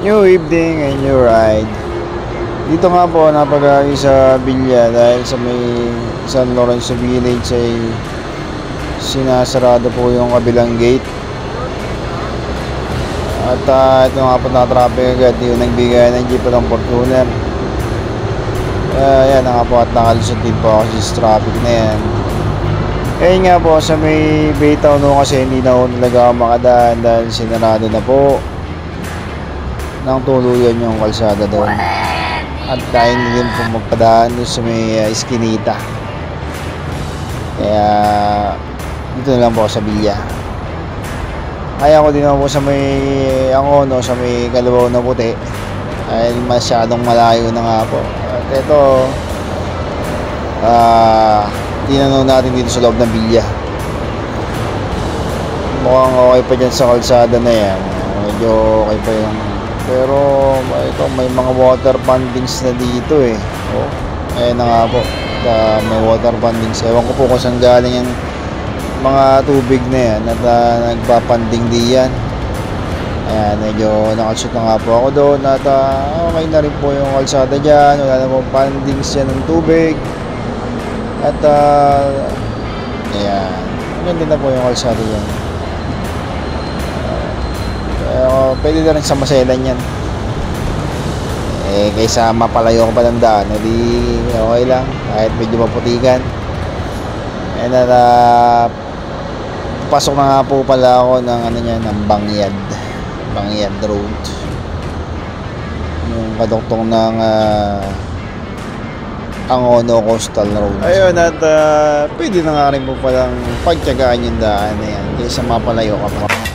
New evening and new ride. Dito nga po napag-aari sa Villa dahil sa may San Lorenzo Village ay sinasarado po yung kabilang gate. At ito nga po na traffic agad yung nagbigay ng jeep ng Fortuner. Yan nga po at nakalusot din po ako sa traffic na yan. Kaya nga po sa may Baytown no, kasi hindi na po talaga ako makadaan dahil sinarado na po ng tuluyan yung kalsada doon. At dahil din po magpadaan doon sa may Eskinita. Kaya dito na lang po sa Villa. Kaya ko din po sa may Angono, sa may Kalabaw na Puti dahil masyadong malayo na nga po. At ito tinanong natin dito sa loob ng Villa. Mukhang okay pa dyan sa kalsada na yan. Medyo okay pa yung pero ito may mga water bandings na dito eh. Oh, ayun na nga po. May water bandings. Ewan ko po kung saan galing yung mga tubig na yan at nagpapanding di yan. Ayan, medyo nakashoot na nga po ako doon at okay na rin po yung kalsada dyan. Wala na po pandings yan ng tubig. At ayan, ganda na po yung kalsada dyan. Pwede na rin sa maselan yan. Kaysa mapalayo ko pa ng daan, hindi okay lang kahit medyo maputikan. And pasok na nga po pala ako ng ng Bangyad Road, yung kaduktong ng Angono Coastal Road. Ayun, at pwede na nga rin po palang pagtyagaan yung daan na yan kaysa mapalayo ka pa.